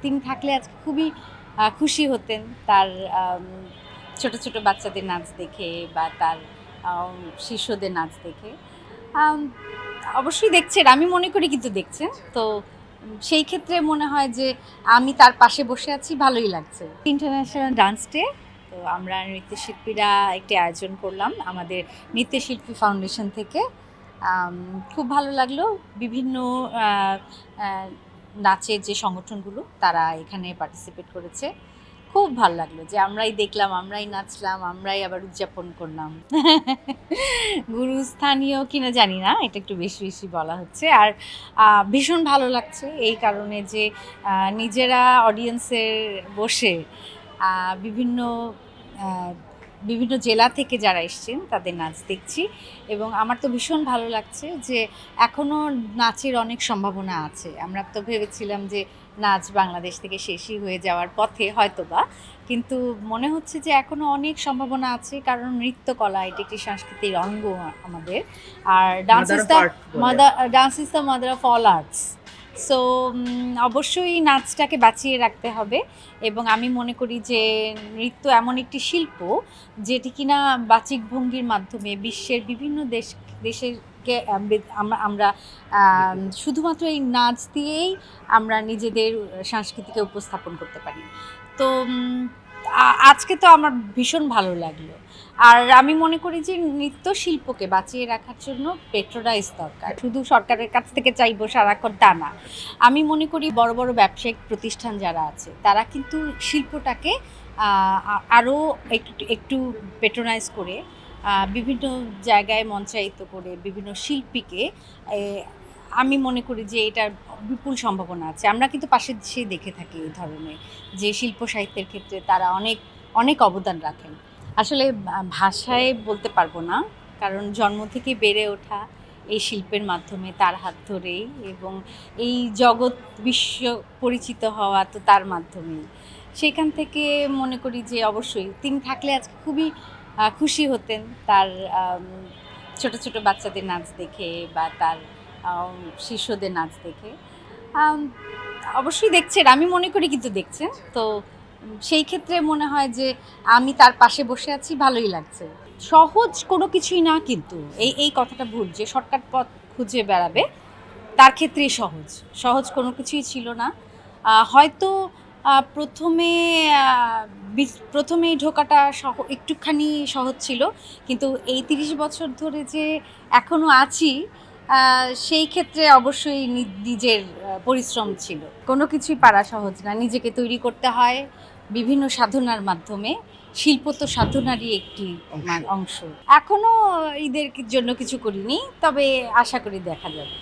তিনি থাকলে আজকে খুবই খুশি হতেন তার ছোট ছোট বাচ্চাদের নাচ দেখে বা তার শিষ্যদের নাচ দেখে। আম, অবশ্যই দেখছেন, আমি মনে করি কিন্তু দেখছেন তো। সেই ক্ষেত্রে মনে হয় যে আমি তার পাশে বসে আছি, ভালোই লাগছে। ইন্টারন্যাশনাল ডান্স ডে, তো আমরা নৃত্যশিল্পীরা একটি আয়োজন করলাম আমাদের নৃত্যশিল্পী ফাউন্ডেশন থেকে। খুব ভালো লাগলো। বিভিন্ন আহ, আহ, নাচের যে সংগঠনগুলো তারা এখানে পার্টিসিপেট করেছে। খুব ভালো লাগলো যে আমরাই দেখলাম, আমরাই নাচলাম, আমরাই আবার উদযাপন করলাম। গুরুস্থানীয় কিনা জানি না, এটা একটু বেশি বেশি বলা হচ্ছে। আর ভীষণ ভালো লাগছে এই কারণে যে নিজেরা অডিয়েন্সের বসে বিভিন্ন আহ, বিভিন্ন জেলা থেকে যারা এসছেন তাদের নাচ দেখছি। এবং আমার তো ভীষণ ভালো লাগছে যে এখনও নাচের অনেক সম্ভাবনা আছে। আমরা তো ভেবেছিলাম যে নাচ বাংলাদেশ থেকে শেষই হয়ে যাওয়ার পথে হয়তোবা, কিন্তু মনে হচ্ছে যে এখনও অনেক সম্ভাবনা আছে। কারণ নৃত্যকলা এটি একটি সাংস্কৃতিক অঙ্গ আমাদের। আর dance is the mother of all arts. So অবশ্যই নাচটাকে বাঁচিয়ে রাখতে হবে। এবং আমি মনে করি যে নৃত্য এমন একটি শিল্প যেটি কিনা বাচিক ভঙ্গির মাধ্যমে বিশ্বের বিভিন্ন দেশেরকে আমরা শুধুমাত্র এই নাচ দিয়েই আমরা নিজেদের সংস্কৃতিকে উপস্থাপন করতে পারি। তো আজকে তো আমার ভীষণ ভালো লাগলো। আর আমি মনে করি যে নৃত্যশিল্পকে বাঁচিয়ে রাখার জন্য পেট্রোনাইজ দরকার। শুধু সরকারের কাছ থেকে চাইবো সারাক্ষণ তা না। আমি মনে করি বড় বড় ব্যবসায়িক প্রতিষ্ঠান যারা আছে তারা কিন্তু শিল্পটাকে আরও একটু পেট্রোনাইজ করে বিভিন্ন জায়গায় মঞ্চায়িত করে বিভিন্ন শিল্পীকে আমি মনে করি যে এটার বিপুল সম্ভাবনা আছে। আমরা কিন্তু পাশের দেশেই দেখে থাকি এই ধরনের যে শিল্প সাহিত্যের ক্ষেত্রে তারা অনেক অনেক অবদান রাখেন। আসলে ভাষায় বলতে পারবো না, কারণ জন্ম থেকে বেড়ে ওঠা এই শিল্পের মাধ্যমে তার হাত ধরেই, এবং এই জগৎ বিশ্ব পরিচিত হওয়া তো তার মাধ্যমেই। সেখান থেকে মনে করি যে অবশ্যই তিনি থাকলে আজকে খুবই খুশি হতেন তার ছোট ছোট বাচ্চাদের নাচ দেখে বা তার শিষ্যদের নাচ দেখে। অবশ্যই দেখছেন, আমি মনে করি কিন্তু দেখছেন তো। সেই ক্ষেত্রে মনে হয় যে আমি তার পাশে বসে আছি, ভালোই লাগছে। সহজ কোনো কিছুই না, কিন্তু এই কথাটা ভুল যে শর্টকাট পথ খুঁজে বেড়াবে তার ক্ষেত্রেই সহজ। সহজ কোনো কিছুই ছিল না। হয়তো প্রথমে প্রথমেই ঢোকাটা একটুখানি সহজ ছিল, কিন্তু এই ৩০ বছর ধরে যে এখনও আছি সেই ক্ষেত্রে অবশ্যই নিজের পরিশ্রম ছিল। কোনো কিছুই পারা সহজ না, নিজেকে তৈরি করতে হয় বিভিন্ন সাধনার মাধ্যমে। শিল্প তো সাধনারই একটি অংশ। এখনও ঈদের জন্য কিছু করিনি, তবে আশা করি দেখা যাবে।